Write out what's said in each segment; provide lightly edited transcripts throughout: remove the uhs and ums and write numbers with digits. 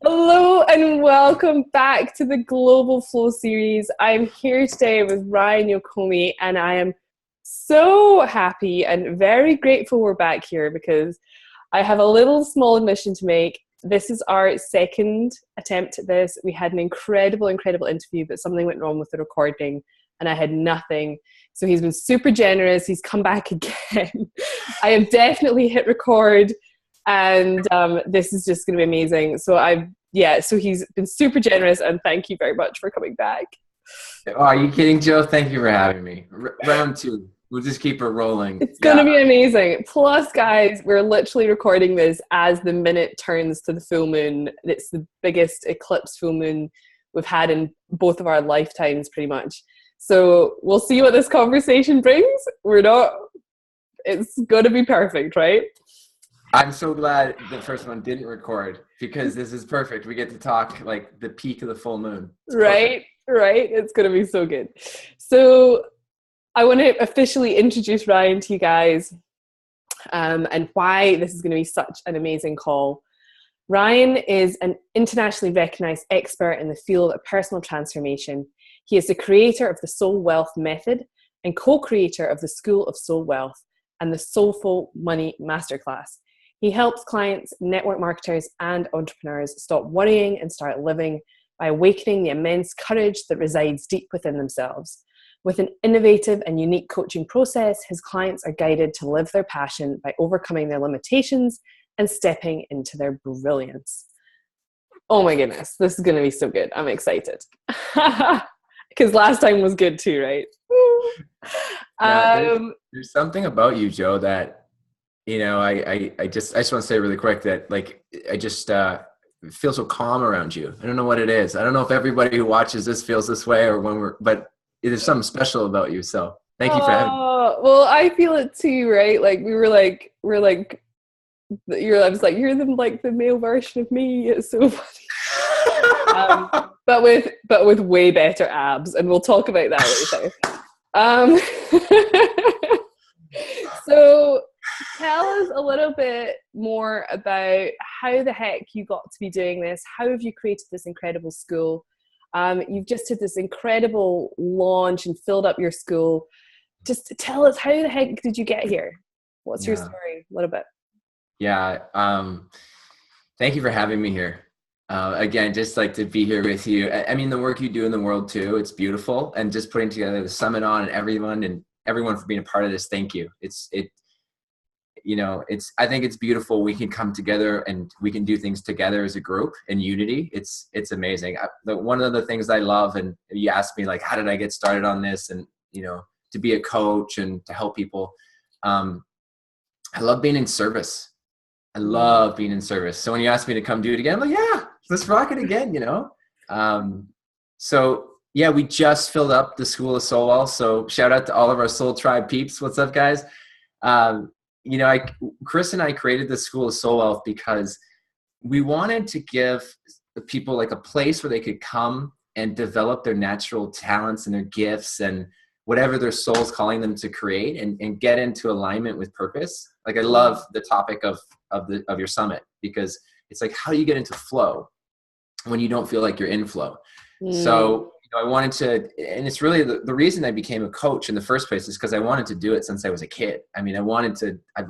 Hello and welcome back to the Global Flow series. I'm here today with Ryan Yokome, and I am so happy and very grateful we're back here because I have a little small admission to make. This is our second attempt at this. We had an incredible interview, but something went wrong with the recording and I had nothing. So he's been super generous. He's come back again. I have definitely hit record. And this is just going to be amazing. So he's been super generous, and thank you very much for coming back. Oh, are you kidding, Joe? Thank you for having me. Round two. We'll just keep it rolling. It's going to be amazing. Plus, guys, we're literally recording this as the minute turns to the full moon. It's the biggest eclipse full moon we've had in both of our lifetimes, pretty much. So we'll see what this conversation brings. It's going to be perfect, right? I'm so glad the first one didn't record because this is perfect. We get to talk like the peak of the full moon. Right. It's going to be so good. So I want to officially introduce Ryan to you guys and why this is going to be such an amazing call. Ryan is an internationally recognized expert in the field of personal transformation. He is the creator of the Soul Wealth Method and co-creator of the School of Soul Wealth and the Soulful Money Masterclass. He helps clients, network marketers, and entrepreneurs stop worrying and start living by awakening the immense courage that resides deep within themselves. With an innovative and unique coaching process, his clients are guided to live their passion by overcoming their limitations and stepping into their brilliance. Oh my goodness, this is going to be so good. I'm excited. Because last time was good too, right? Yeah, there's something about you, Joe, that I just want to say really quick that like I just feel so calm around you. I don't know what it is. I don't know if everybody who watches this feels this way but there's something special about you. So thank you for having me. Well, I feel it too, right? Like you're the male version of me. It's so funny. But with way better abs, and we'll talk about that later. So tell us a little bit more about how the heck you got to be doing this. How have you created this incredible school? You've just had this incredible launch and filled up your school. Just tell us, how the heck did you get here? What's your story? A little bit. Yeah. Thank you for having me here. Again, just like to be here with you. I mean, the work you do in the world too, it's beautiful. And just putting together the summit and everyone for being a part of this. Thank you. I think it's beautiful. We can come together and we can do things together as a group in unity. It's amazing. One of the things I love, and you asked me like, how did I get started on this? And, to be a coach and to help people. I love being in service. So when you asked me to come do it again, I'm like, yeah, let's rock it again, So yeah, we just filled up the School of Soul Wealth. So shout out to all of our Soul Tribe peeps. What's up, guys? Kris and I created the School of Soul Wealth because we wanted to give the people like a place where they could come and develop their natural talents and their gifts and whatever their soul's calling them to create and get into alignment with purpose. Like I love the topic of your summit because it's like, how do you get into flow when you don't feel like you're in flow? So I wanted to, and it's really the reason I became a coach in the first place is because I wanted to do it since I was a kid. I mean, I've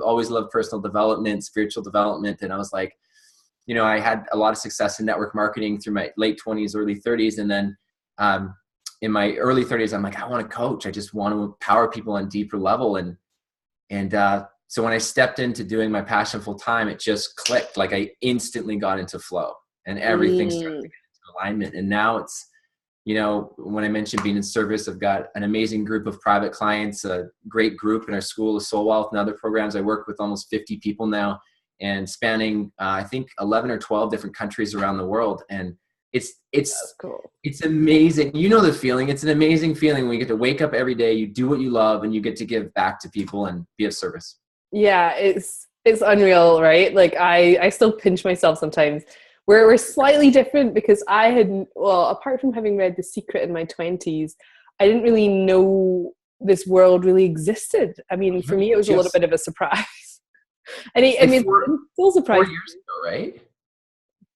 always loved personal development, spiritual development. And I was like, I had a lot of success in network marketing through my late 20s, early 30s. And then in my early 30s, I'm like, I want to coach. I just want to empower people on a deeper level. So when I stepped into doing my passion full time, it just clicked. Like I instantly got into flow and everything started to get into alignment. And now it's, when I mentioned being in service, I've got an amazing group of private clients, a great group in our School of Soul Wealth and other programs. I work with almost 50 people now and spanning, I think 11 or 12 different countries around the world. And it's cool. It's amazing. You know the feeling. It's an amazing feeling when you get to wake up every day, you do what you love, and you get to give back to people and be of service. Yeah, it's unreal, right? Like I still pinch myself sometimes. We're slightly different because apart from having read The Secret in my 20s, I didn't really know this world really existed. I mean, for me, it was a little bit of a surprise. It's still surprising. 4 years ago, right?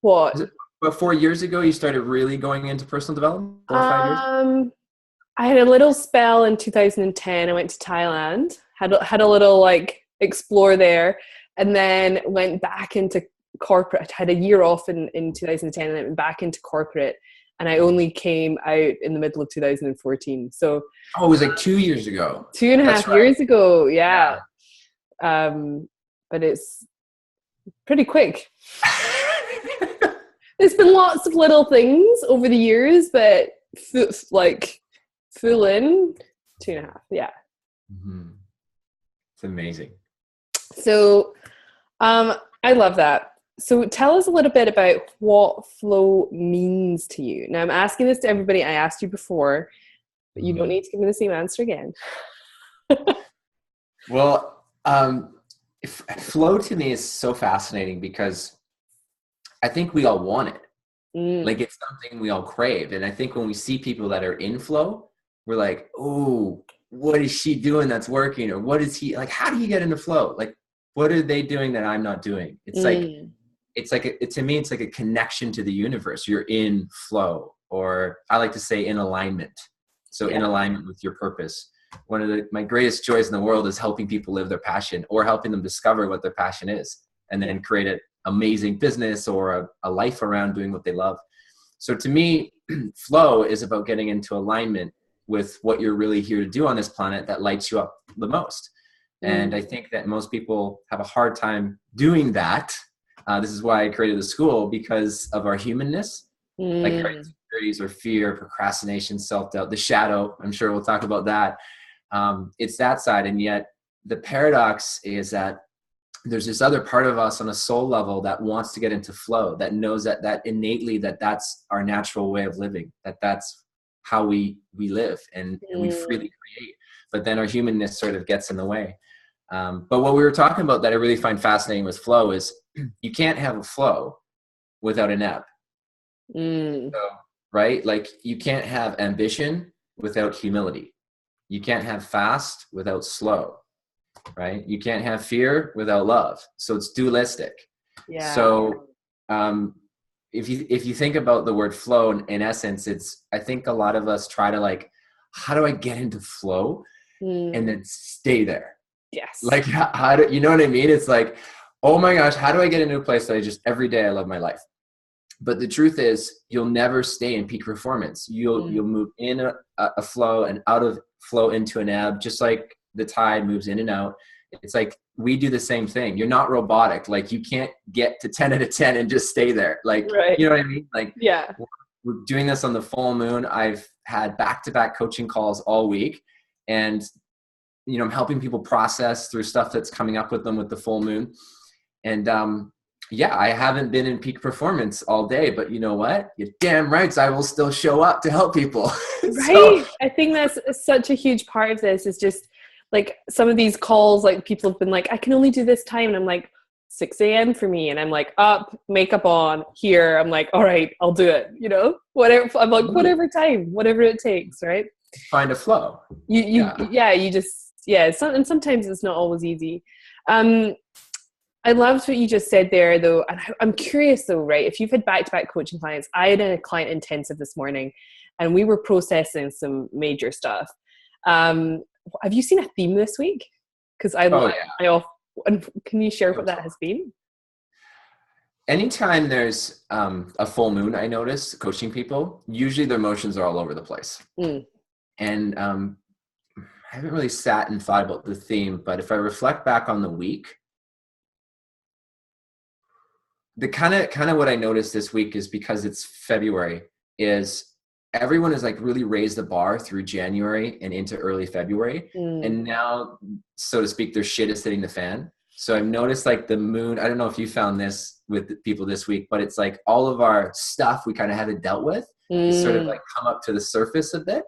What? But 4 years ago, you started really going into personal development? 4 or 5 years? I had a little spell in 2010. I went to Thailand, had a little like explore there, and then went back into corporate. I had a year off in 2010 and then went back into corporate, and I only came out in the middle of 2014. So it was like 2 years ago. 2.5 years ago. Yeah. But it's pretty quick. There's been lots of little things over the years, but like full in 2.5. Yeah. Mm-hmm. It's amazing. So I love that. So tell us a little bit about what flow means to you. Now I'm asking this to everybody. I asked you before, but you don't need to give me the same answer again. Well, flow to me is so fascinating because I think we all want it. Like it's something we all crave. And I think when we see people that are in flow, we're like, oh, what is she doing that's working? Or what is he like? How do you get into flow? Like, what are they doing that I'm not doing? It's to me, it's like a connection to the universe. You're in flow, or I like to say in alignment. So in alignment with your purpose. One of my greatest joys in the world is helping people live their passion or helping them discover what their passion is and then create an amazing business or a life around doing what they love. So to me, flow is about getting into alignment with what you're really here to do on this planet that lights you up the most. And I think that most people have a hard time doing that. This is why I created the school, because of our humanness, like insecurities or fear, procrastination, self-doubt, the shadow. I'm sure we'll talk about that. It's that side. And yet the paradox is that there's this other part of us on a soul level that wants to get into flow, that knows that innately that's our natural way of living, that's how we live and we freely create. But then our humanness sort of gets in the way. But what we were talking about that I really find fascinating with flow is you can't have a flow without an ebb. So, right? Like you can't have ambition without humility. You can't have fast without slow, right? You can't have fear without love. So it's dualistic. Yeah. So if you think about the word flow in essence, I think a lot of us try to like, how do I get into flow and then stay there? Yes. Like how do you know what I mean? It's like, oh my gosh, how do I get into a place that I just every day I love my life? But the truth is, you'll never stay in peak performance. You'll move in a flow and out of flow into an ebb, just like the tide moves in and out. It's like we do the same thing. You're not robotic. Like you can't get to 10 out of 10 and just stay there. Like, you know what I mean? Like, we're doing this on the full moon. I've had back-to-back coaching calls all week, and I'm helping people process through stuff that's coming up with them with the full moon. And I haven't been in peak performance all day, but you know what? You're damn right. I will still show up to help people. Right. I think that's such a huge part of this is just like some of these calls, like people have been like, I can only do this time. And I'm like, 6 a.m. for me. And I'm like, up, makeup on, here. I'm like, all right, I'll do it. Whatever. I'm like, whatever time, whatever it takes. Right. Find a flow. And sometimes it's not always easy. I loved what you just said there, though. And I'm curious, though, right? If you've had back-to-back coaching clients, I had a client intensive this morning, and we were processing some major stuff. Have you seen a theme this week? Because can you share what that has been? Anytime there's a full moon, I notice coaching people, usually their emotions are all over the place. And I haven't really sat and thought about the theme, but if I reflect back on the week, the kind of what I noticed this week is because it's February is everyone has like really raised the bar through January and into early February. And now, so to speak, their shit is hitting the fan. So I've noticed like the moon, I don't know if you found this with people this week, but it's like all of our stuff we kind of haven't dealt with is sort of like come up to the surface a bit.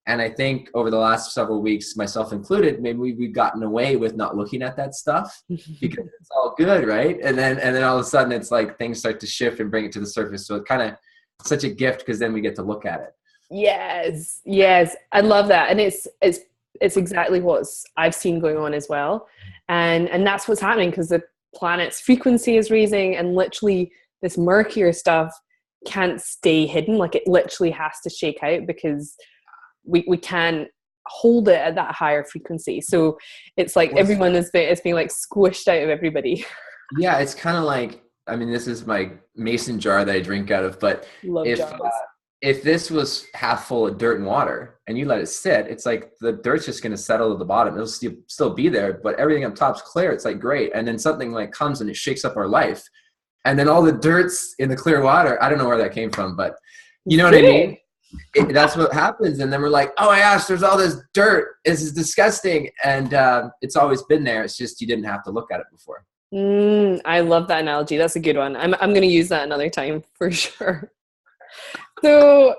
And I think over the last several weeks, myself included, maybe we've gotten away with not looking at that stuff because it's all good, right? And then all of a sudden it's like things start to shift and bring it to the surface. So it's kind of such a gift because then we get to look at it. Yes. I love that. And it's exactly what I've seen going on as well. And that's what's happening because the planet's frequency is raising and literally this murkier stuff can't stay hidden. Like it literally has to shake out because we can't hold it at that higher frequency. So it's like everyone is being like squished out of everybody. Yeah, it's kind of like, I mean, this is my mason jar that I drink out of, but Love jars. If this was half full of dirt and water and you let it sit, it's like the dirt's just going to settle to the bottom. It'll still be there, but everything up top's clear. It's like great. And then something like comes and it shakes up our life. And then all the dirt's in the clear water. I don't know where that came from, but you know what I mean? That's what happens. And then we're like, oh my gosh, there's all this dirt. This is disgusting. And it's always been there. It's just you didn't have to look at it before. I love that analogy. That's a good one. I'm going to use that another time for sure. So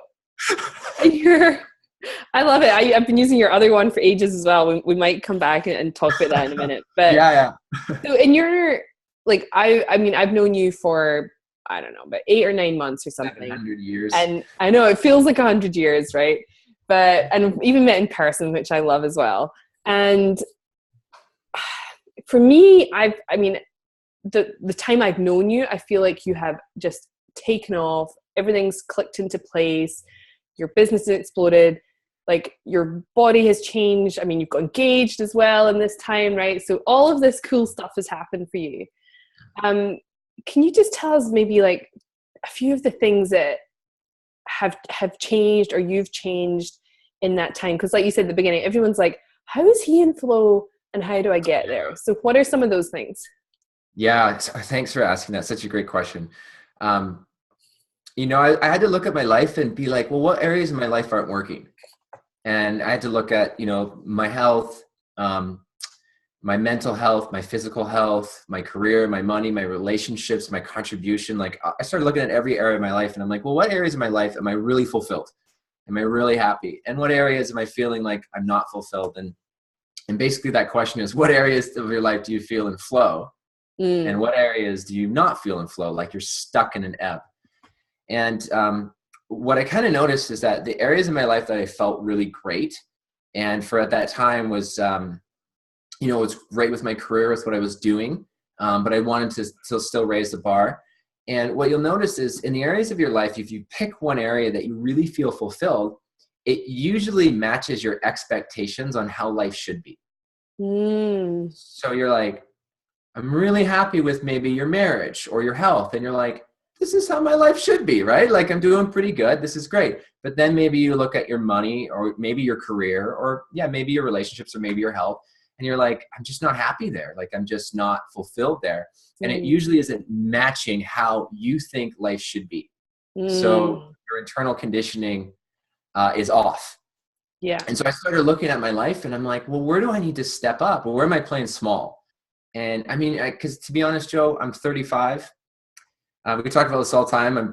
I love it. I've been using your other one for ages as well. We might come back and talk about that in a minute. But yeah. So in your, like, I mean, I've known you for, I don't know, about 8 or 9 months or something. 100 years. And I know it feels like 100 years, right? But, and even met in person, which I love as well. And for me, I mean, the time I've known you, I feel like you have just taken off. Everything's clicked into place. Your business has exploded. Like your body has changed. I mean, you've got engaged as well in this time, right? So all of this cool stuff has happened for you. Can you just tell us maybe like a few of the things that have changed or you've changed in that time? Because like you said at the beginning, everyone's like, how is he in flow and how do I get there? So what are some of those things? Yeah, thanks for asking that. Such a great question. You know, I had to look at my life and be like, well, what areas of my life aren't working? And I had to look at, you know, my health, my mental health, my physical health, my career, my money, my relationships, my contribution. Like I started looking at every area of my life and I'm like, well, what areas of my life am I really fulfilled? Am I really happy? And what areas am I feeling like I'm not fulfilled? And basically that question is, what areas of your life do you feel in flow? And what areas do you not feel in flow? Like you're stuck in an ebb. And what I kind of noticed is that the areas in my life that I felt really great, and for at that time was, you know, it was great with my career, with what I was doing, but I wanted to still raise the bar. And what you'll notice is in the areas of your life, if you pick one area that you really feel fulfilled, it usually matches your expectations on how life should be. So you're like, I'm really happy with maybe your marriage or your health. And you're like, this is how my life should be, right? Like I'm doing pretty good. This is great. But then maybe you look at your money or maybe your career or maybe your relationships or maybe your health. And you're like, I'm just not happy there. Like I'm just not fulfilled there. And it usually isn't matching how you think life should be. So your internal conditioning is off. Yeah. And so I started looking at my life and I'm like, well, where do I need to step up? Well, where am I playing small? And I mean, because to be honest, Joe, I'm 35. We talk about this all the time. I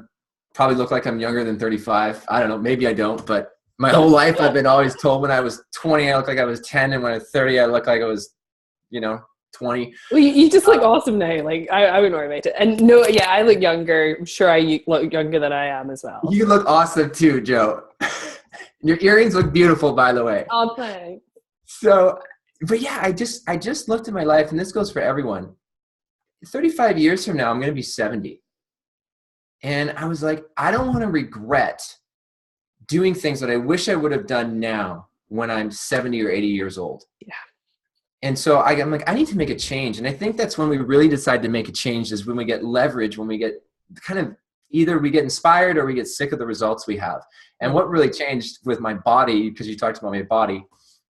probably look like I'm younger than 35. I don't know. Maybe I don't. But my whole life, I've been always told when I was 20, I looked like I was 10. And when I was 30, I looked like I was, 20. Well, you just look awesome now. Like, I wouldn't worry about it. And no, yeah, I look younger. I'm sure I look younger than I am as well. You look awesome too, Joe. Your earrings look beautiful, by the way. Oh, thanks. So, but yeah, I just looked at my life, and this goes for everyone. 35 years from now, I'm going to be 70. And I was like, I don't want to regret doing things that I wish I would have done now when I'm 70 or 80 years old. Yeah. And so I'm like, I need to make a change. And I think that's when we really decide to make a change, is when we get leverage, when we get kind of either we get inspired or we get sick of the results we have. And what really changed with my body, because you talked about my body,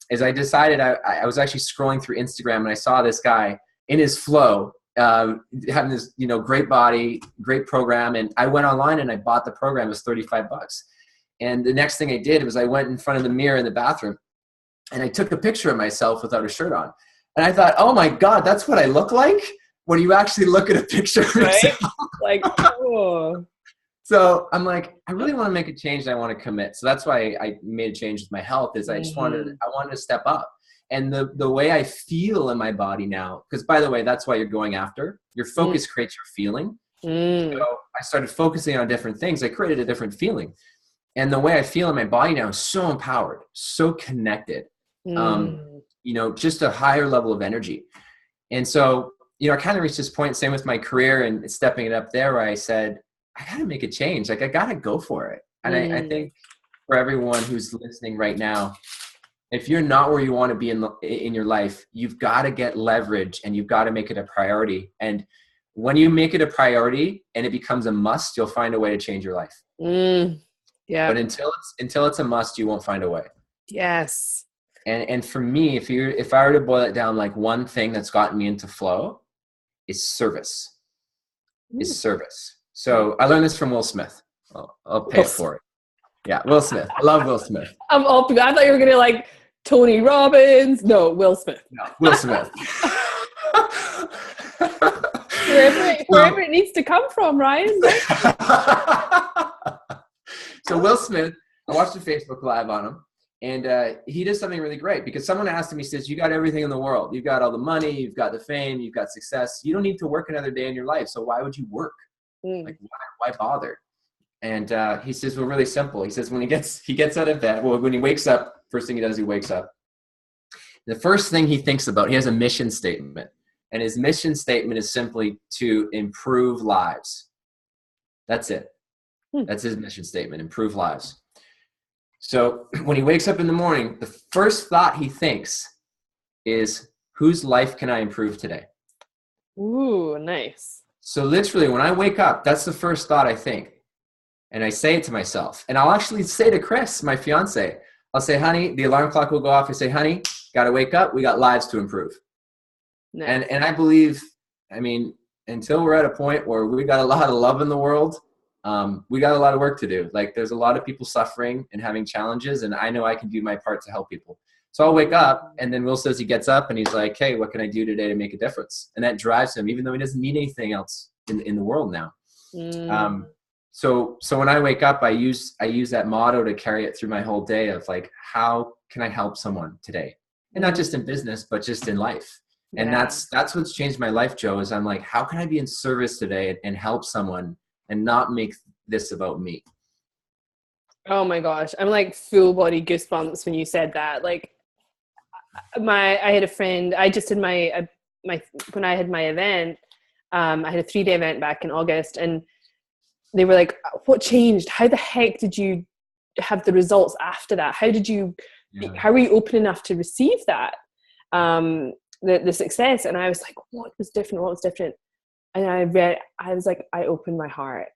is I decided I was actually scrolling through Instagram and I saw this guy in his flow, having this, great body, great program. And I went online and I bought the program. It was $35. And the next thing I did was I went in front of the mirror in the bathroom and I took a picture of myself without a shirt on. And I thought, oh my God, that's what I look like when you actually look at a picture of yourself. Like, oh. So I'm like, I really want to make a change and I want to commit. So that's why I made a change with my health, is I just wanted to step up. And the way I feel in my body now, because by the way, that's why you're going after. Your focus creates your feeling. So I started focusing on different things. I created a different feeling. And the way I feel in my body now is so empowered, so connected, just a higher level of energy. And so, I kind of reached this point, same with my career and stepping it up there, where I said, I got to make a change. Like I got to go for it. And I Mm. think for everyone who's listening right now, if you're not where you want to be in your life, you've got to get leverage and you've got to make it a priority. And when you make it a priority and it becomes a must, you'll find a way to change your life. Yeah. But until it's a must, you won't find a way. Yes. And for me, if I were to boil it down, like one thing that's gotten me into flow is service. Is service. So I learned this from Will Smith. I'll pay it for it. Yeah, Will Smith. I love Will Smith. I thought you were gonna like Tony Robbins. No, Will Smith. No, Will Smith. wherever it needs to come from, Ryan. So Will Smith, I watched a Facebook Live on him, and he did something really great because someone asked him, he says, you got everything in the world. You've got all the money, you've got the fame, you've got success. You don't need to work another day in your life. So why would you work? Like, why bother? And he says, well, really simple. He says, when he gets out of bed, well, when he wakes up, first thing he does, he wakes up. The first thing he thinks about, he has a mission statement. And his mission statement is simply to improve lives. That's it. That's his mission statement, improve lives. So when he wakes up in the morning, the first thought he thinks is, whose life can I improve today? Ooh, nice. So literally when I wake up, that's the first thought I think. And I say it to myself. And I'll actually say to Kris, my fiance, I'll say, honey, the alarm clock will go off. I say, honey, got to wake up. We got lives to improve. Nice. And I believe, I mean, until we're at a point where we got a lot of love in the world, we got a lot of work to do. Like there's a lot of people suffering and having challenges. And I know I can do my part to help people. So I'll wake up, and then Will says he gets up and he's like, hey, what can I do today to make a difference? And that drives him, even though he doesn't need anything else in the world now. So when I wake up, I use that motto to carry it through my whole day of like, how can I help someone today? And not just in business, but just in life. And that's what's changed my life, Joe, is I'm like, how can I be in service today and help someone and not make this about me? Oh my gosh. I'm like full body goosebumps when you said that. Like I had a friend, I just did my when I had my event, I had a 3-day event back in August, and they were like, what changed? How the heck did you have the results after that? How did you, how were you open enough to receive that? The success. And I was like, what was different? What was different? And I was like, I opened my heart.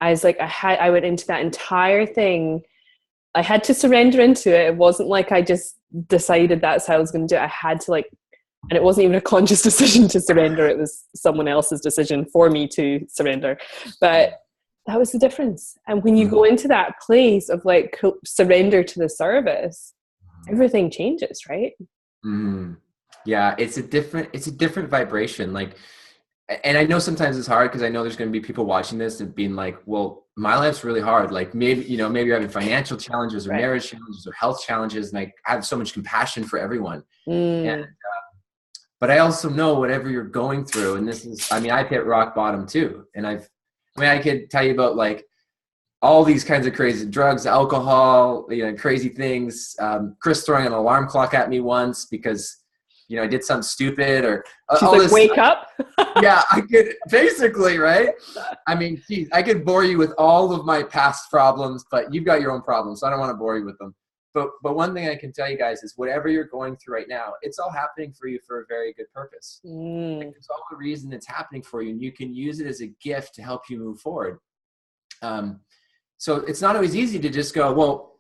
I was like, I went into that entire thing. I had to surrender into it. It wasn't like I just decided that's how I was going to do it. I had to and it wasn't even a conscious decision to surrender. It was someone else's decision for me to surrender. But that was the difference. And when you go into that place of like surrender to the service, everything changes, right? Yeah, it's a different vibration. Like, and I know sometimes it's hard because I know there's going to be people watching this and being like, well, my life's really hard. Like maybe you're having financial challenges or marriage challenges or health challenges. And I have so much compassion for everyone. But I also know whatever you're going through, and I've hit rock bottom too. And I could tell you about like all these kinds of crazy drugs, alcohol, crazy things. Kris throwing an alarm clock at me once because, I did something stupid or she's like, wake up. Yeah, I could basically, right? I mean, geez, I could bore you with all of my past problems, but you've got your own problems. So I don't want to bore you with them. But one thing I can tell you guys is whatever you're going through right now, it's all happening for you for a very good purpose. Like, there's all the reason it's happening for you, and you can use it as a gift to help you move forward. So it's not always easy to just go, well,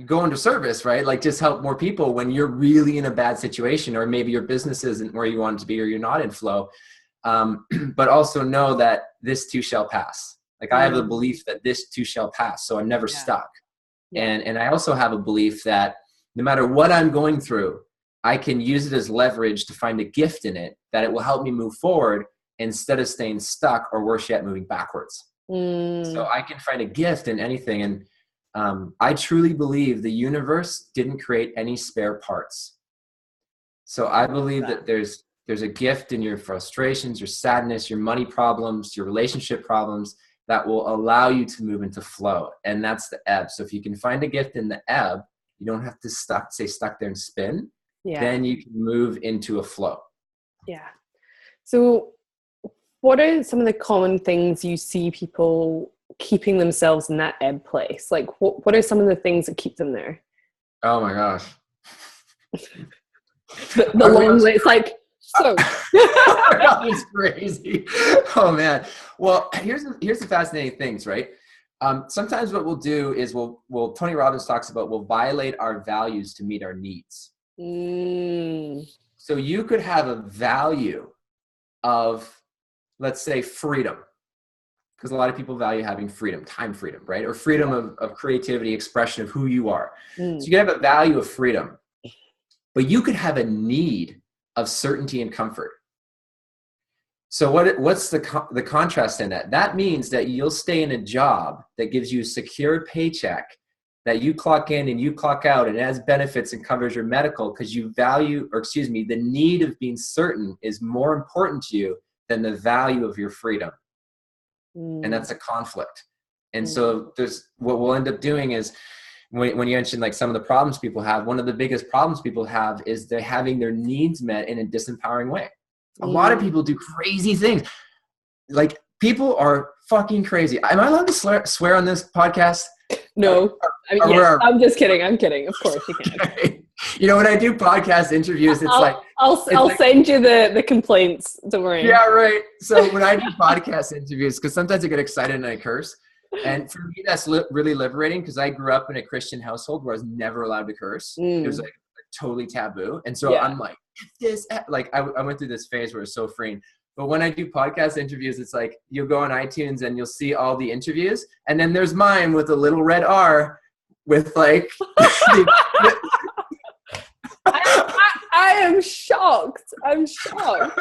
go into service, right? Like just help more people when you're really in a bad situation, or maybe your business isn't where you want it to be, or you're not in flow. But also know that this too shall pass. Like I have a belief that this too shall pass. So I'm never stuck. And I also have a belief that no matter what I'm going through, I can use it as leverage to find a gift in it that it will help me move forward instead of staying stuck, or worse yet, moving backwards. So I can find a gift in anything. And I truly believe the universe didn't create any spare parts. So I believe that there's a gift in your frustrations, your sadness, your money problems, your relationship problems that will allow you to move into flow. And that's the ebb. So if you can find a gift in the ebb, you don't have to stay stuck there and spin. Then you can move into a flow. Yeah. So what are some of the common things you see people keeping themselves in that ebb place? Like, what are some of the things that keep them there? Oh my gosh. The long list, like, so. It's crazy. Oh man. Well, here's the fascinating things, right? Sometimes what we'll do is Tony Robbins talks about, we'll violate our values to meet our needs. So you could have a value of, let's say, freedom, because a lot of people value having freedom, time freedom, right? Or freedom of creativity, expression of who you are. So you can have a value of freedom, but you could have a need of certainty and comfort. So what's the contrast in that? That means that you'll stay in a job that gives you a secure paycheck, that you clock in and you clock out, and it has benefits and covers your medical, because you value, the need of being certain is more important to you than the value of your freedom. And that's a conflict. And so what we'll end up doing is, when you mentioned like some of the problems people have, one of the biggest problems people have is they're having their needs met in a disempowering way. A lot of people do crazy things. Like, people are fucking crazy. Am I allowed to swear on this podcast? No. I mean, yes, I'm just kidding. I'm kidding. Of course you can. Okay. You know, when I do podcast interviews, I'll send you the complaints. Don't worry. Yeah, right. So when I do podcast interviews, because sometimes I get excited and I curse. And for me, that's really liberating, because I grew up in a Christian household where I was never allowed to curse. It was like totally taboo. And so I'm like, I went through this phase where it's so freeing. But when I do podcast interviews, it's like, you'll go on iTunes and you'll see all the interviews. And then there's mine with a little red R with like... I am shocked. I'm shocked.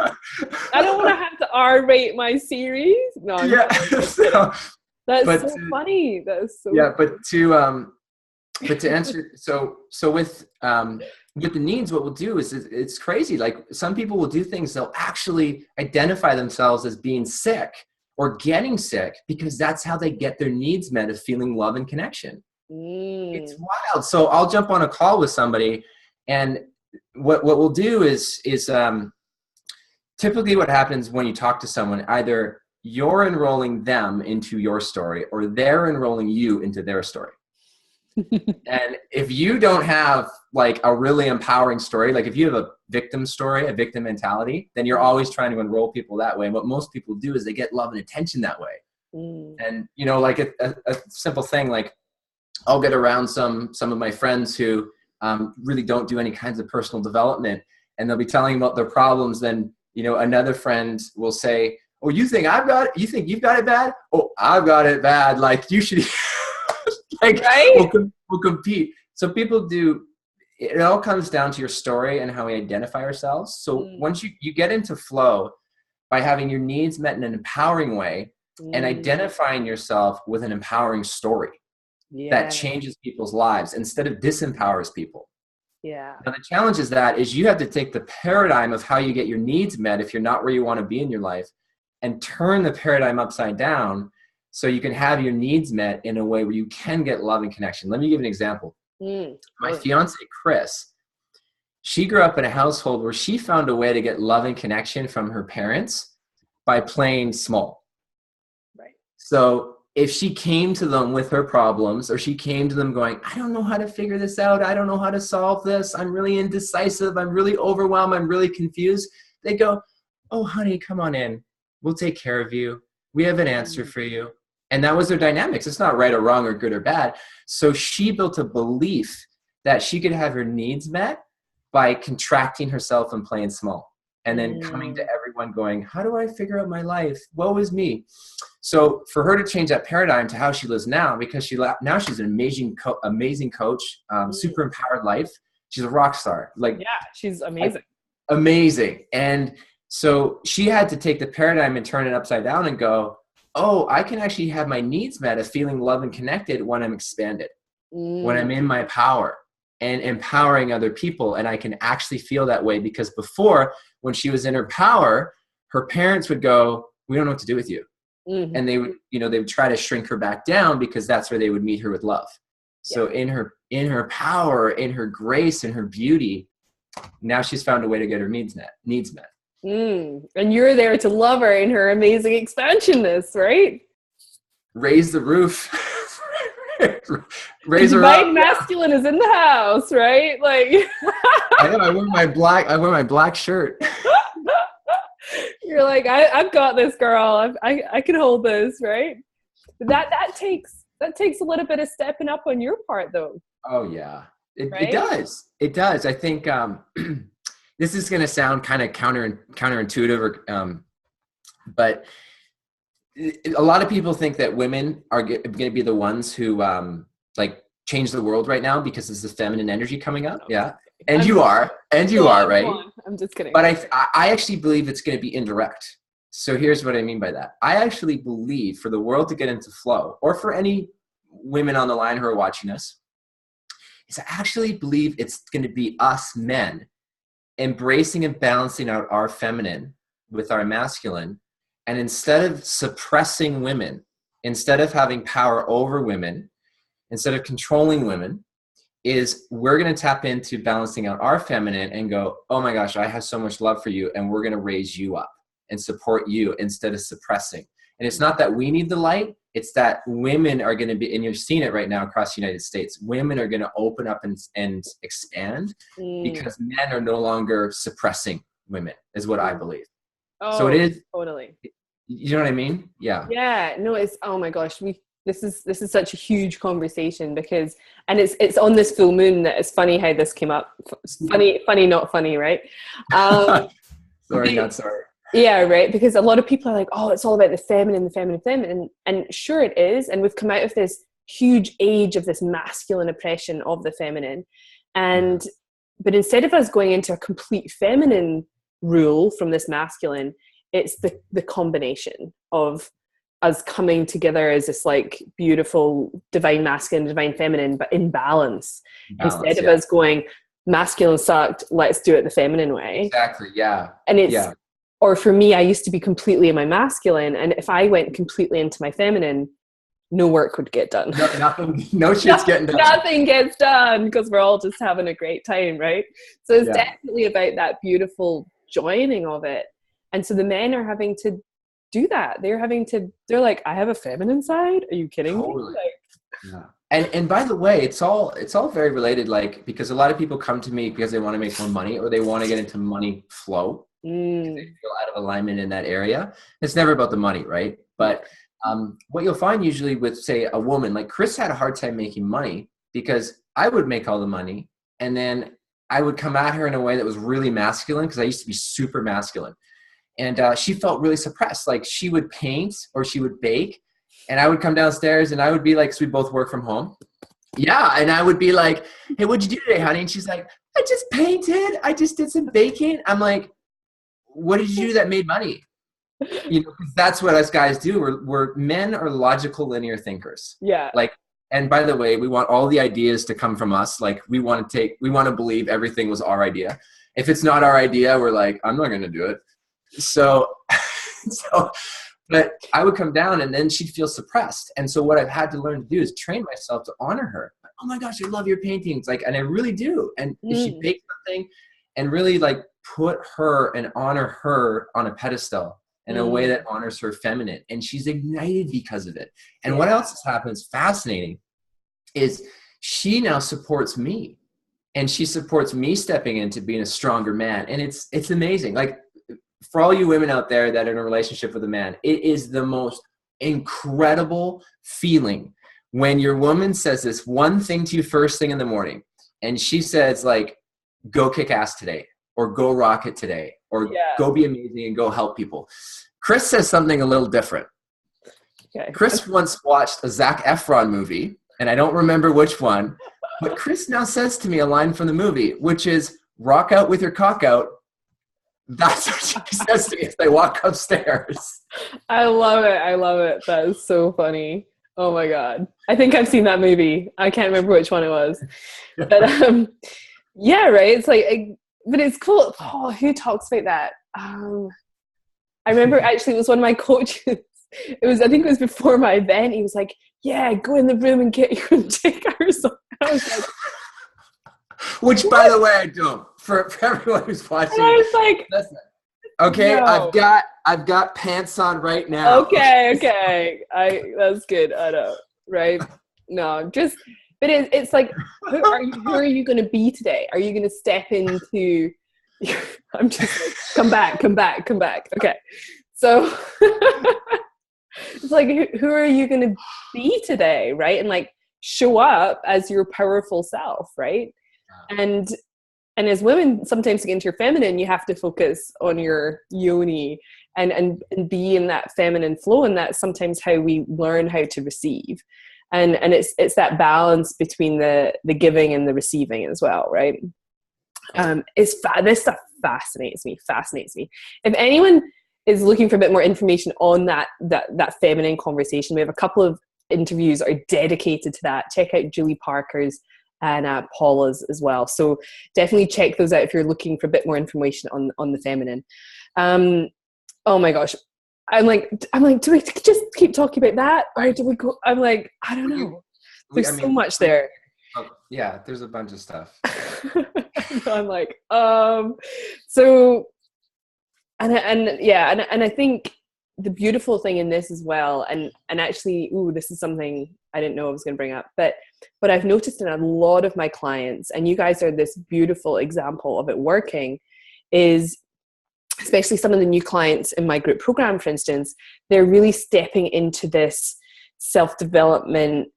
I don't want to have to R-rate my series. No, that's so funny. That's so funny. But to answer, so with the needs, what we'll do is it's crazy. Like, some people will do things, they'll actually identify themselves as being sick or getting sick, because that's how they get their needs met, of feeling love and connection. It's wild. So I'll jump on a call with somebody, and what we'll do is typically what happens when you talk to someone, either you're enrolling them into your story or they're enrolling you into their story. And if you don't have like a really empowering story, like if you have a victim story, a victim mentality, then you're always trying to enroll people that way. And what most people do is they get love and attention that way. And, you know, like a simple thing, like I'll get around some of my friends who really don't do any kinds of personal development, and they'll be telling about their problems. Then, you know, another friend will say, "Oh, you think you've got it bad? Oh, I've got it bad. Like, you should." Like, right? We'll compete. So people do, it all comes down to your story and how we identify ourselves. So once you get into flow by having your needs met in an empowering way and identifying yourself with an empowering story that changes people's lives instead of disempowers people. Yeah. Now the challenge is you have to take the paradigm of how you get your needs met if you're not where you want to be in your life, and turn the paradigm upside down, so you can have your needs met in a way where you can get love and connection. Let me give an example. My fiance, Kris, she grew up in a household where she found a way to get love and connection from her parents by playing small. Right. So if she came to them with her problems, or she came to them going, I don't know how to figure this out. I don't know how to solve this. I'm really indecisive. I'm really overwhelmed. I'm really confused. They go, oh, honey, come on in. We'll take care of you. We have an answer for you. And that was their dynamics. It's not right or wrong or good or bad. So she built a belief that she could have her needs met by contracting herself and playing small. And then coming to everyone going, how do I figure out my life? Woe is me. So for her to change that paradigm to how she lives now, because now she's an amazing coach, super empowered life. She's a rock star. Like, yeah, she's amazing. Amazing. And so she had to take the paradigm and turn it upside down and go, oh, I can actually have my needs met of feeling loved and connected when I'm expanded, when I'm in my power and empowering other people. And I can actually feel that way, because before, when she was in her power, her parents would go, we don't know what to do with you. And they would try to shrink her back down, because that's where they would meet her with love. So in her power, in her grace, in her beauty, now she's found a way to get her needs met. And you're there to love her in her amazing expansionness, right? Raise the roof. Raise the her divine up. masculine is in the house, right? Like I know. I wear my black shirt. You're like, I've got this, girl. I can hold this, right? But that takes a little bit of stepping up on your part, though. Oh yeah, right? It does. It does. I think this is going to sound kind of counterintuitive, or but a lot of people think that women are going to be the ones who like change the world right now because there's the feminine energy coming up. Yeah. And you are, right? I'm just kidding. But I actually believe it's going to be indirect. So here's what I mean by that. I actually believe for the world to get into flow, or for any women on the line who are watching us, is I actually believe it's going to be us men embracing and balancing out our feminine with our masculine. And instead of suppressing women, instead of having power over women, instead of controlling women, is we're going to tap into balancing out our feminine and go, oh my gosh, I have so much love for you. And we're going to raise you up and support you instead of suppressing. And it's not that we need the light. It's that women are going to be, and you're seeing it right now across the United States, women are going to open up and expand because men are no longer suppressing women, is what I believe. Oh, so it is totally. You know what I mean? Yeah. Yeah. No, it's, oh my gosh, this is such a huge conversation because, and it's on this full moon that it's funny how this came up. Funny, not funny, right? Sorry, not sorry. Yeah, right. Because a lot of people are like, oh, it's all about the feminine. And sure it is. And we've come out of this huge age of this masculine oppression of the feminine. But instead of us going into a complete feminine rule from this masculine, it's the combination of us coming together as this like beautiful divine masculine, divine feminine, but in balance instead of us going masculine sucked, let's do it the feminine way. Exactly. Yeah. And it's, or for me, I used to be completely in my masculine, and if I went completely into my feminine, no work would get done. No shit's getting done. Nothing gets done because we're all just having a great time, right? So it's definitely about that beautiful joining of it. And so the men are having to do that. They're like, I have a feminine side. Are you kidding me? Like, And by the way, it's all very related, like, because a lot of people come to me because they want to make more money or they want to get into money flow. They feel out of alignment in that area. It's never about the money, right? But what you'll find usually with, say, a woman, like Kris had a hard time making money because I would make all the money and then I would come at her in a way that was really masculine because I used to be super masculine. And she felt really suppressed. Like she would paint or she would bake and I would come downstairs and I would be like, because we both work from home. Yeah. And I would be like, hey, what'd you do today, honey? And she's like, I just painted. I just did some baking. I'm like, what did you do that made money? You know, because that's what us guys do. We're men are logical, linear thinkers. Yeah. Like, and by the way, we want all the ideas to come from us. Like we want to believe everything was our idea. If it's not our idea, we're like, I'm not going to do it. So, but I would come down and then she'd feel suppressed. And so what I've had to learn to do is train myself to honor her. Oh my gosh, I love your paintings. Like, and I really do. And if she bakes something and really like put her and honor her on a pedestal in a way that honors her feminine. And she's ignited because of it. And what else has happened is fascinating is she now supports me and she supports me stepping into being a stronger man. And it's amazing. Like for all you women out there that are in a relationship with a man, it is the most incredible feeling when your woman says this one thing to you first thing in the morning. And she says like, go kick ass today or go rock it today or go be amazing and go help people. Kris says something a little different. Okay. Kris once watched a Zac Efron movie, and I don't remember which one, but Kris now says to me a line from the movie, which is, rock out with your cock out. That's what she says to me as they walk upstairs. I love it. That is so funny. Oh my God. I think I've seen that movie. I can't remember which one it was. But yeah, right. It's like, but it's cool. Oh, who talks about that? I remember actually it was one of my coaches. I think it was before my event. He was like, yeah, go in the room and get your dick or something. I was like, which, by the way, I don't. For everyone who's watching. And I was like, listen. Okay, No. I've got pants on right now. Okay. That's good. I know, right? No, just, but it's like, who are you going to be today? Are you going to step into? I'm just like, come back. Okay, so it's like, who are you going to be today, right? And like, show up as your powerful self, right? And as women, sometimes to get into your feminine, you have to focus on your yoni and be in that feminine flow. And that's sometimes how we learn how to receive. And it's that balance between the giving and the receiving as well, right? This stuff fascinates me. If anyone is looking for a bit more information on that feminine conversation, we have a couple of interviews that are dedicated to that. Check out Julie Parker's and Paula's as well. So definitely check those out if you're looking for a bit more information on the feminine. Oh my gosh. I'm like, do we just keep talking about that? Or do we go? I'm like, I don't know. There's so much there. Yeah, there's a bunch of stuff. I'm like, so, and I think the beautiful thing in this as well, and actually, this is something I didn't know I was going to bring up, but I've noticed in a lot of my clients, and you guys are this beautiful example of it working, is especially some of the new clients in my group program, for instance, they're really stepping into this self-development,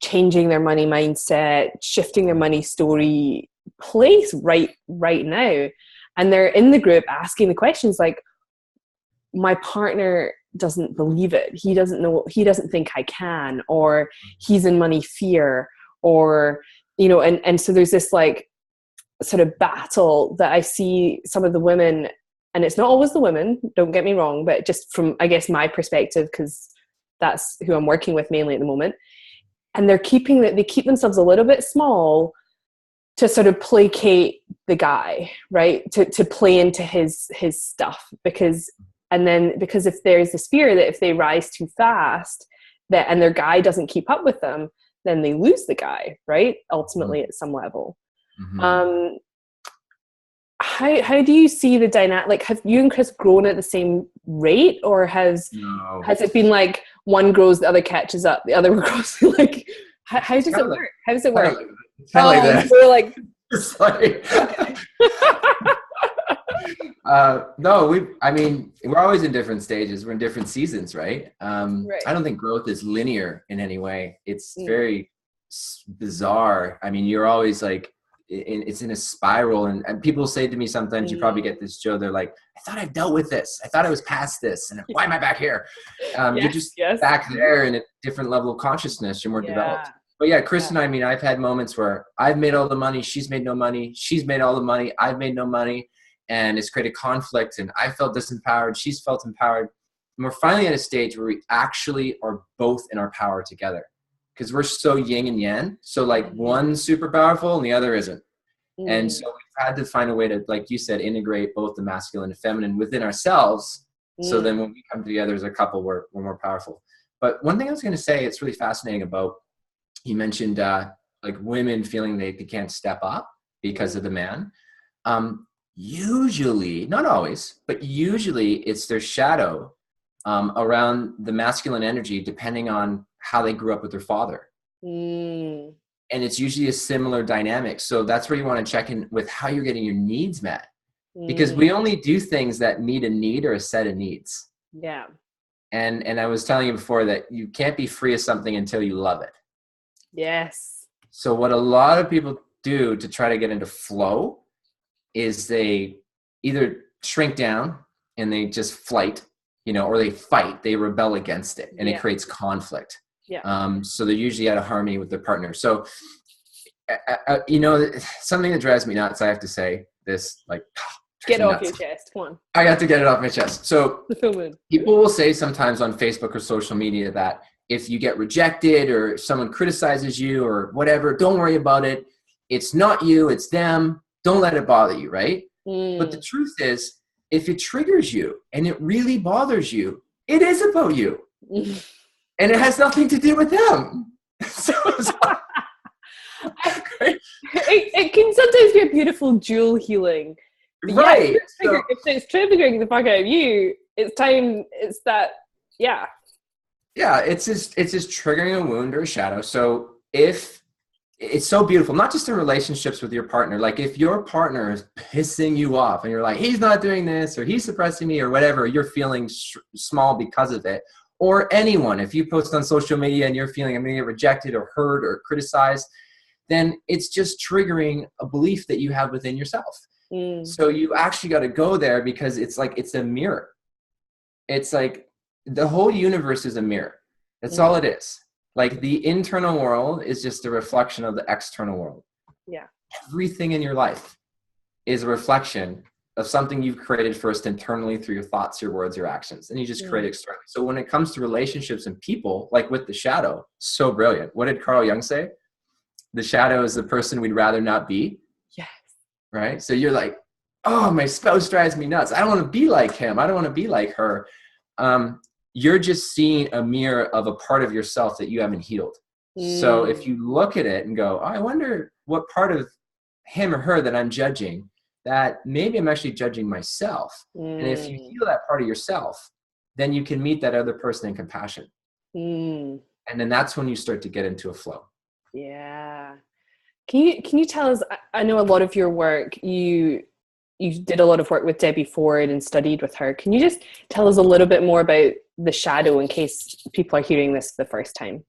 changing their money mindset, shifting their money story place right now. And they're in the group asking the questions like, my partner doesn't believe it. He doesn't know, he doesn't think I can, or he's in money fear, or, and so there's this like sort of battle that I see some of the women, and it's not always the women, don't get me wrong, but just from, I guess, my perspective, because that's who I'm working with mainly at the moment. And they keep themselves a little bit small to sort of placate the guy, right? To play into his stuff, because if there's this fear that if they rise too fast and their guy doesn't keep up with them, then they lose the guy, right? Ultimately at some level. Mm-hmm. How do you see the dynamic? Like, have you and Kris grown at the same rate, or has it been like one grows, the other catches up, the other grows? Like, how does it work? How does it work? Like that. We're like, it's like, no, we're always in different stages. We're in different seasons, right? Right. I don't think growth is linear in any way. It's very bizarre. I mean, you're always like, it's in a spiral, and people say to me sometimes, you probably get this, Joe, they're like, I thought I've dealt with this. I thought I was past this. And why am I back here? You're just back there in a different level of consciousness. You're more developed. But yeah, Kris and I I've had moments where I've made all the money. She's made no money. She's made all the money. I've made no money. And it's created conflict, and I felt disempowered. She's felt empowered. And we're finally at a stage where we actually are both in our power together, because we're so yin and yang. So like one's super powerful and the other isn't. And so we've had to find a way to, like you said, integrate both the masculine and feminine within ourselves. So then when we come together as a couple, we're more powerful. But one thing I was going to say, it's really fascinating about, you mentioned like women feeling they can't step up because of the man. Usually, not always, but usually it's their shadow around the masculine energy, depending on how they grew up with their father. And it's usually a similar dynamic. So that's where you want to check in with how you're getting your needs met. Because we only do things that meet a need or a set of needs. Yeah. And I was telling you before that you can't be free of something until you love it. Yes. So what a lot of people do to try to get into flow is they either shrink down and they just flight, or they fight, they rebel against it, and it creates conflict. Yeah. So they're usually out of harmony with their partner. So, something that drives me nuts, I have to say this, like, get it off your chest. Come on. I got to get it off my chest. So people will say sometimes on Facebook or social media that if you get rejected or if someone criticizes you or whatever, don't worry about it. It's not you, it's them. Don't let it bother you, right? But the truth is, if it triggers you and it really bothers you, it is about you. And it has nothing to do with them. So it can sometimes be a beautiful dual healing, Right. If it's triggering the fuck out of you, it's time. It's that. Yeah. Yeah. It's just triggering a wound or a shadow. So if it's so beautiful, not just in relationships with your partner, like if your partner is pissing you off and you're like, he's not doing this, or he's suppressing me, or whatever, you're feeling small because of it. Or anyone, if you post on social media and you're feeling I'm going to get rejected or hurt or criticized, then it's just triggering a belief that you have within yourself. So you actually got to go there, because it's like, it's a mirror. It's like the whole universe is a mirror. That's all it is. Like the internal world is just a reflection of the external world. Yeah. Everything in your life is a reflection of something you've created first internally through your thoughts, your words, your actions, and you just create externally. So when it comes to relationships and people, like with the shadow, so brilliant. What did Carl Jung say? The shadow is the person we'd rather not be. Yes. Right? So you're like, oh, my spouse drives me nuts. I don't want to be like him. I don't want to be like her. You're just seeing a mirror of a part of yourself that you haven't healed. So if you look at it and go, oh, I wonder what part of him or her that I'm judging, that maybe I'm actually judging myself. And if you heal that part of yourself, then you can meet that other person in compassion. And then that's when you start to get into a flow. Yeah. Can you tell us, I know a lot of your work, you did a lot of work with Debbie Ford and studied with her. Can you just tell us a little bit more about the shadow in case people are hearing this for the first time?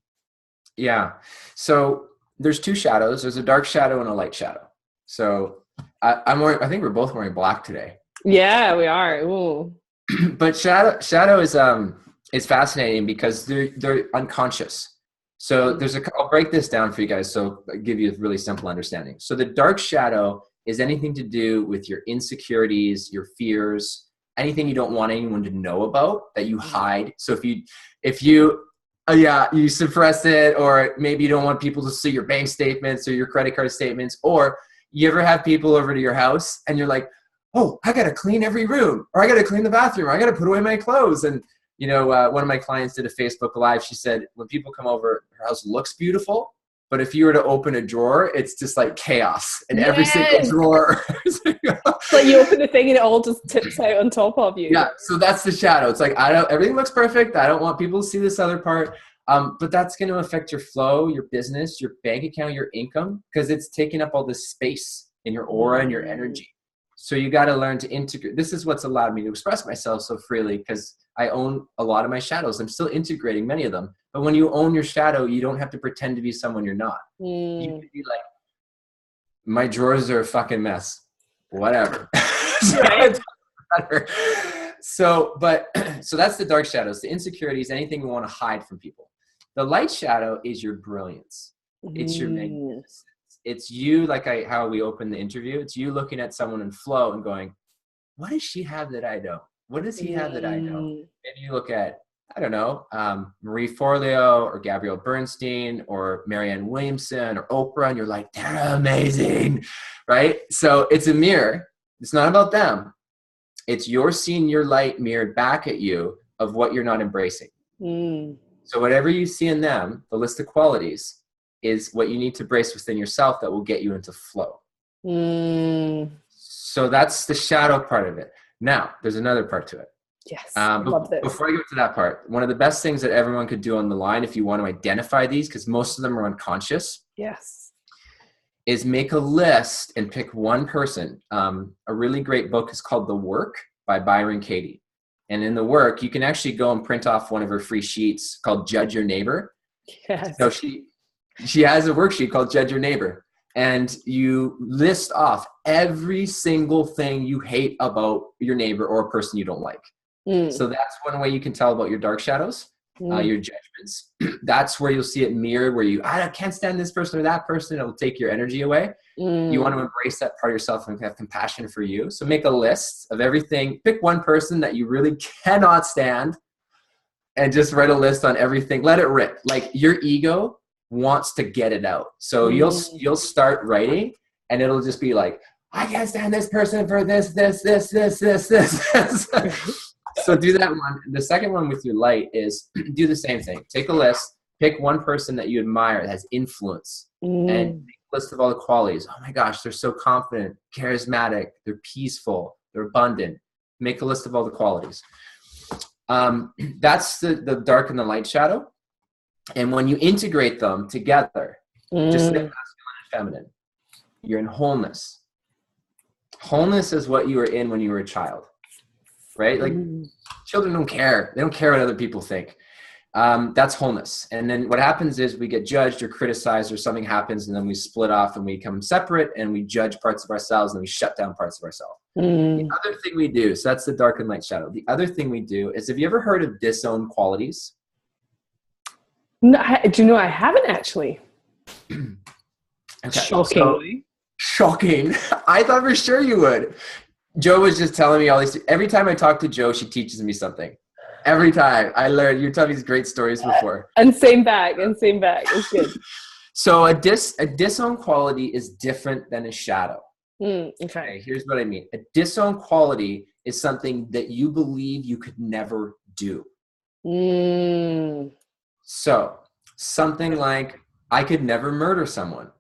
Yeah. So there's two shadows. There's a dark shadow and a light shadow. So I think we're both wearing black today. Yeah, we are. Ooh. But shadow is fascinating because they're unconscious. So I'll break this down for you guys. So I'll give you a really simple understanding. So the dark shadow is anything to do with your insecurities, your fears, anything you don't want anyone to know about that you hide. So if you suppress it, or maybe you don't want people to see your bank statements or your credit card statements, or you ever have people over to your house and you're like, oh, I got to clean every room, or I got to clean the bathroom, or I got to put away my clothes. And, one of my clients did a Facebook Live. She said, when people come over, her house looks beautiful, but if you were to open a drawer, it's just like chaos in every single drawer. It's like you open the thing and it all just tips out on top of you. Yeah. So that's the shadow. It's like, everything looks perfect. I don't want people to see this other part. But that's going to affect your flow, your business, your bank account, your income, because it's taking up all this space in your aura and your energy. So you got to learn to integrate. This is what's allowed me to express myself so freely, because I own a lot of my shadows. I'm still integrating many of them. But when you own your shadow, you don't have to pretend to be someone you're not. You can be like, my drawers are a fucking mess. Whatever. Right. So that's the dark shadows, the insecurities, anything we want to hide from people. The light shadow is your brilliance. It's your magnificence. It's you, how we opened the interview. It's you looking at someone in flow and going, what does she have that I don't? What does he have that I don't? Maybe you look at, I don't know, Marie Forleo or Gabrielle Bernstein or Marianne Williamson or Oprah, and you're like, they're amazing, right? So it's a mirror. It's not about them. It's you're seeing your light mirrored back at you of what you're not embracing. So whatever you see in them, the list of qualities, is what you need to embrace within yourself that will get you into flow. So that's the shadow part of it. Now, there's another part to it. Yes, I love this. Before I go to that part, one of the best things that everyone could do on the line, if you want to identify these, because most of them are unconscious, is make a list and pick one person. A really great book is called The Work by Byron Katie. And in The Work, you can actually go and print off one of her free sheets called Judge Your Neighbor. Yes. So she has a worksheet called Judge Your Neighbor. And you list off every single thing you hate about your neighbor or a person you don't like. So that's one way you can tell about your dark shadows, your judgments. That's where you'll see it mirrored, where I can't stand this person or that person. It'll take your energy away. You want to embrace that part of yourself and have compassion for you. So make a list of everything. Pick one person that you really cannot stand and just write a list on everything. Let it rip. Like your ego wants to get it out. So you'll start writing and it'll just be like, I can't stand this person for this. So do that one. The second one with your light is do the same thing. Take a list, pick one person that you admire that has influence and make list of all the qualities. Oh my gosh, they're so confident, charismatic, they're peaceful, they're abundant. Make a list of all the qualities. That's the dark and the light shadow. And when you integrate them together, just like masculine and feminine, you're in wholeness. Wholeness is what you were in when you were a child, right? Like children don't care. They don't care what other people think. That's wholeness. And then what happens is we get judged or criticized or something happens, and then we split off and we become separate and we judge parts of ourselves and we shut down parts of ourselves. The other thing we do, so that's the dark and light shadow. The other thing we do is, have you ever heard of disowned qualities? No, do you know I haven't actually? Okay, Shockingly. Shocking. I thought for sure you would. Joe was just telling me all these. Every time I talk to Joe, she teaches me something. Every time I learn. You're telling me these great stories before. And same back. It's good. So a disowned quality is different than a shadow. Okay. Here's what I mean. A disowned quality is something that you believe you could never do. So something like, I could never murder someone.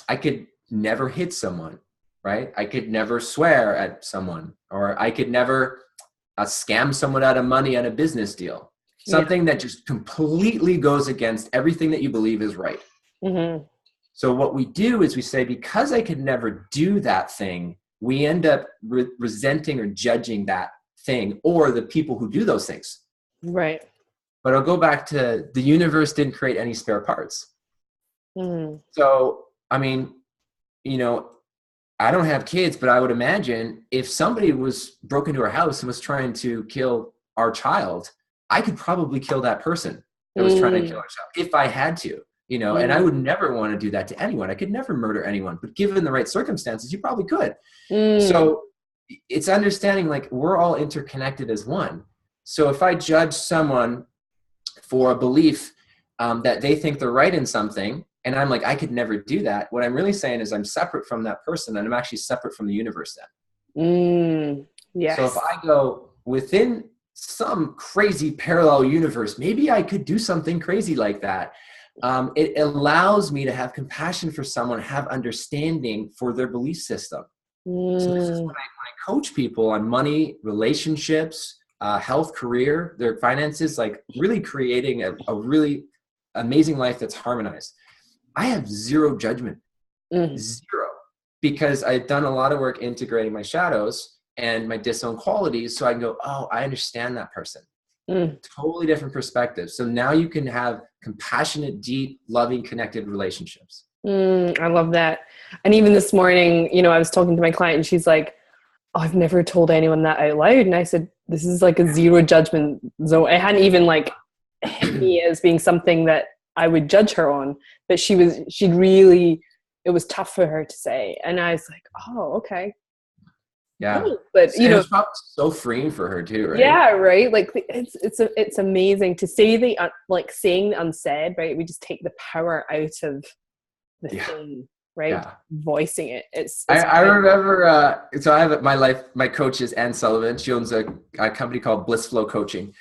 I could never hit someone, right? I could never swear at someone, or I could never scam someone out of money on a business deal. Something that just completely goes against everything that you believe is right. So what we do is we say, because I could never do that thing, we end up resenting or judging that thing or the people who do those things. Right. But I'll go back to, the universe didn't create any spare parts. So, I mean, you know, I don't have kids, but I would imagine if somebody broke into our house and was trying to kill our child, I could probably kill that person that was trying to kill our child if I had to, you know, and I would never want to do that to anyone. I could never murder anyone, but given the right circumstances, you probably could. So it's understanding, like, we're all interconnected as one. So if I judge someone for a belief that they think they're right in something, and I'm like, I could never do that, what I'm really saying is I'm separate from that person, and I'm actually separate from the universe then. Yes. So if I go within some crazy parallel universe, maybe I could do something crazy like that. It allows me to have compassion for someone, have understanding for their belief system. So this is when I coach people on money, relationships, health, career, their finances, like really creating a really amazing life that's harmonized. I have zero judgment, zero, because I've done a lot of work integrating my shadows and my disowned qualities. So I can go, oh, I understand that person. Totally different perspective. So now you can have compassionate, deep, loving, connected relationships. I love that. And even this morning, you know, I was talking to my client and she's like, oh, I've never told anyone that out loud. And I said, this is like a zero judgment zone. It hadn't even like hit me as being something that I would judge her on, but it was tough for her to say. And I was like, oh, okay. Yeah. Oh, but you know, it's probably so freeing for her too, right? Yeah, right. Like it's amazing to say like saying the unsaid, right? We just take the power out of the thing, right? Yeah. Voicing it. I remember, so I have my coach is Ann Sullivan. She owns a company called Bliss Flow Coaching.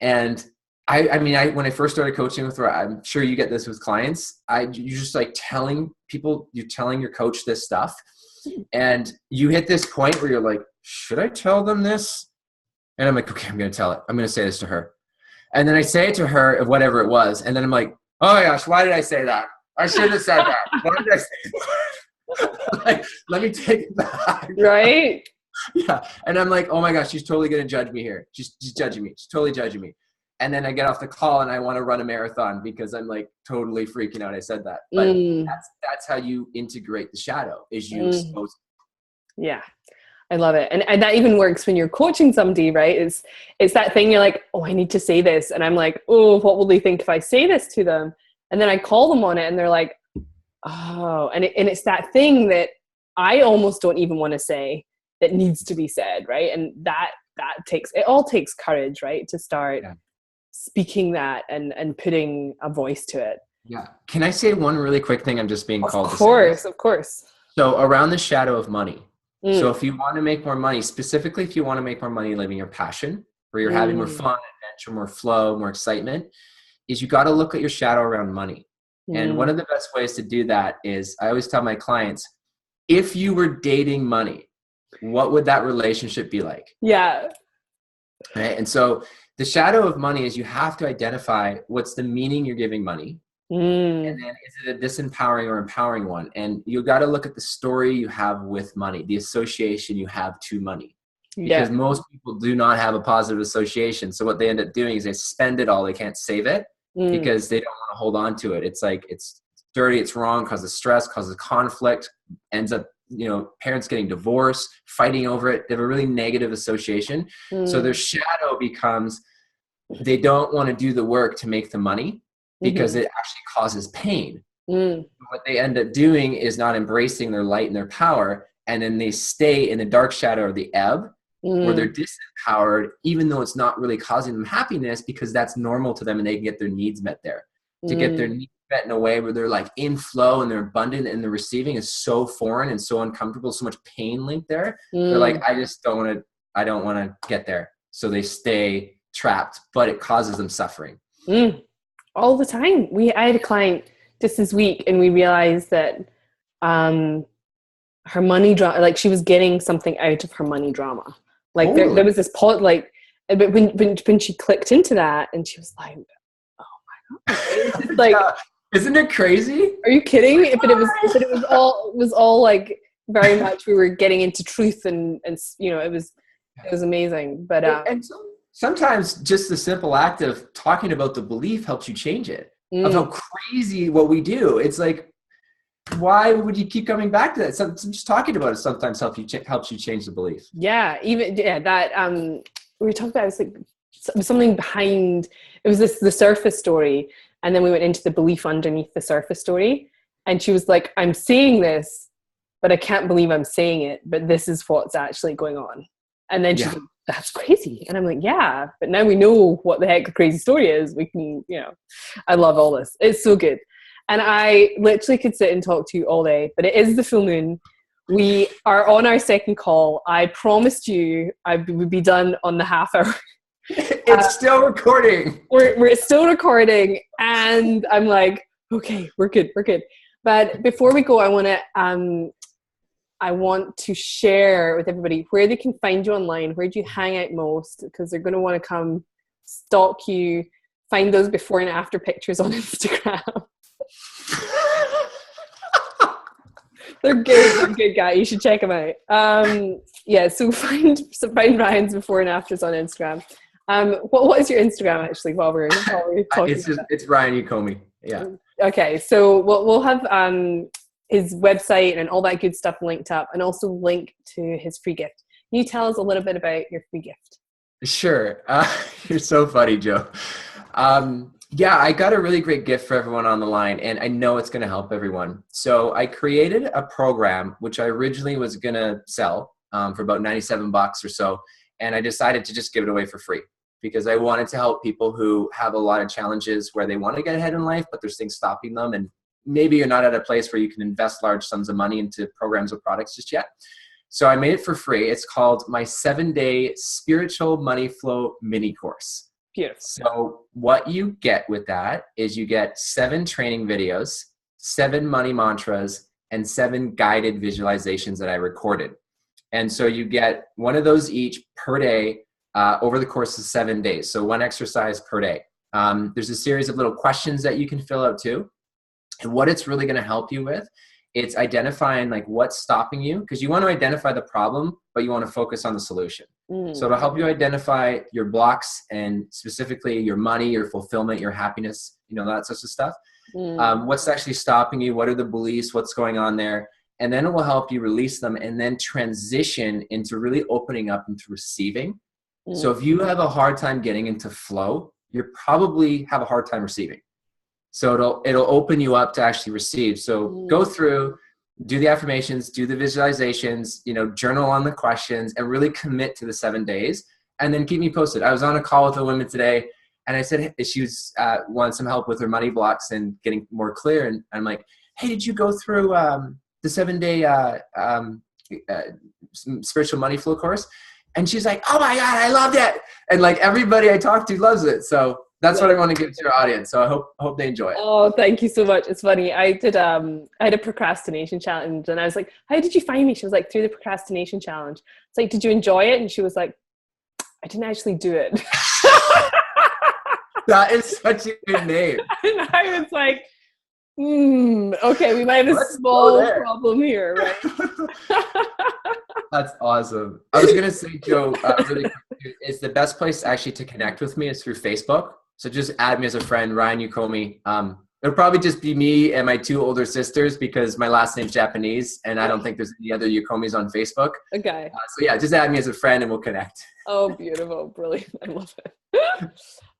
And I mean, when I first started coaching with her, I'm sure you get this with clients. You're just like telling people, you're telling your coach this stuff. And you hit this point where you're like, should I tell them this? And I'm like, okay, I'm going to tell it. I'm going to say this to her. And then I say it to her, whatever it was. And then I'm like, oh my gosh, why did I say that? I shouldn't have said that. Why did I say that? Like, let me take it back. Right? Yeah. And I'm like, oh my gosh, she's totally going to judge me here. She's judging me. She's totally judging me. And then I get off the call and I want to run a marathon because I'm like totally freaking out. I said that. But that's how you integrate the shadow, is you expose it. Yeah. I love it. And that even works when you're coaching somebody, right? It's that thing you're like, oh, I need to say this. And I'm like, oh, what will they think if I say this to them? And then I call them on it and they're like, oh, and it's that thing that I almost don't even want to say that needs to be said, right? And that all takes courage, right? To start speaking that and putting a voice to it. Yeah. Can I say one really quick thing? I'm just being called to say. Of course. So around the shadow of money. So if you want to make more money, specifically if you want to make more money living your passion, where you're having more fun, adventure, more flow, more excitement, is you got to look at your shadow around money. And one of the best ways to do that is, I always tell my clients, if you were dating money, what would that relationship be like? Yeah. Right. And so the shadow of money is, you have to identify what's the meaning you're giving money. And then, is it a disempowering or empowering one? And you got to look at the story you have with money, the association you have to money. Because most people do not have a positive association. So what they end up doing is they spend it all. They can't save it because they don't want to hold on to it. It's like, it's dirty, it's wrong, causes stress, causes conflict, ends up, parents getting divorced, fighting over it. They have a really negative association. So their shadow becomes, they don't want to do the work to make the money because it actually causes pain. What they end up doing is not embracing their light and their power. And then they stay in the dark shadow or the ebb, where they're disempowered, even though it's not really causing them happiness, because that's normal to them and they can get their needs met there. To get their needs met in a way where they're like in flow and they're abundant, and the receiving is so foreign and so uncomfortable, so much pain linked there. They're like, I don't want to get there. So they stay trapped, but it causes them suffering. All the time. I had a client just this week, and we realized that her money drama, like she was getting something out of her money drama. Like there was this pot, like, but when she clicked into that, and she was like, "Oh my god!" It's just like, isn't it crazy? Are you kidding? But it was all like very much, we were getting into truth, and it was amazing. But and sometimes just the simple act of talking about the belief helps you change it. Of how crazy what we do. It's like, why would you keep coming back to that? Just talking about it sometimes helps you change the belief. Yeah, that we were talking about. It was something behind. It was the surface story, and then we went into the belief underneath the surface story. And she was like, "I'm saying this, but I can't believe I'm saying it. But this is what's actually going on." And then she's like, "That's crazy." And I'm like, "Yeah, but now we know what the heck the crazy story is. We can, I love all this. It's so good." And I literally could sit and talk to you all day, but it is the full moon. We are on our second call. I promised you I would be done on the half hour. It's still recording. We're still recording. And I'm like, okay, we're good. But before we go, I want to share with everybody where they can find you online. Where do you hang out most? Because they're going to want to come stalk you, find those before and after pictures on Instagram. They're good guy. You should check them out. So find Ryan's before and afters on Instagram. What is your Instagram actually? While we're talking, it's Ryan Yokome. Yeah. Okay, so we'll have his website and all that good stuff linked up, and also link to his free gift. Can you tell us a little bit about your free gift? Sure. You're so funny, Joe. I got a really great gift for everyone on the line, and I know it's going to help everyone. So I created a program, which I originally was going to sell for about $97 or so. And I decided to just give it away for free because I wanted to help people who have a lot of challenges where they want to get ahead in life, but there's things stopping them. And maybe you're not at a place where you can invest large sums of money into programs or products just yet. So I made it for free. It's called my 7-day spiritual money flow mini course. Beautiful. So what you get with that is you get 7 training videos, 7 money mantras, and 7 guided visualizations that I recorded. And so you get one of those each per day over the course of 7 days. So 1 exercise per day. There's a series of little questions that you can fill out too. And what it's really going to help you with, it's identifying like what's stopping you, because you want to identify the problem, but you want to focus on the solution. So it'll help you identify your blocks and specifically your money, your fulfillment, your happiness, that sort of stuff. What's actually stopping you? What are the beliefs? What's going on there? And then it will help you release them and then transition into really opening up into receiving. So if you have a hard time getting into flow, you probably have a hard time receiving. So it'll open you up to actually receive. So go through, do the affirmations, do the visualizations, journal on the questions, and really commit to the 7 days. And then keep me posted. I was on a call with a woman today, and I said she was wanted some help with her money blocks and getting more clear. And I'm like, hey, did you go through the 7-day spiritual money flow course? And she's like, oh my God, I loved it. And like everybody I talk to loves it. So That's what I want to give to your audience. So I hope they enjoy it. Oh, thank you so much. It's funny. I had a procrastination challenge, and I was like, how did you find me? She was like, through the procrastination challenge. It's like, did you enjoy it? And she was like, I didn't actually do it. That is such a good name. And I was like, okay, we might have a small problem here, right? That's awesome. I was going to say, Joe, really quick, is the best place actually to connect with me is through Facebook. So just add me as a friend, Ryan Yokome. It'll probably just be me and my 2 older sisters because my last name's Japanese and I don't think there's any other Yokomes on Facebook. Okay. So yeah, just add me as a friend and we'll connect. Oh, beautiful. Brilliant. I love it.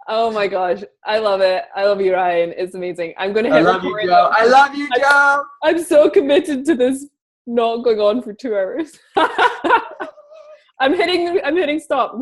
Oh my gosh. I love it. I love you, Ryan. It's amazing. I'm going to hit record. I love you, Joe. I'm so committed to this not going on for 2 hours. I'm hitting stop.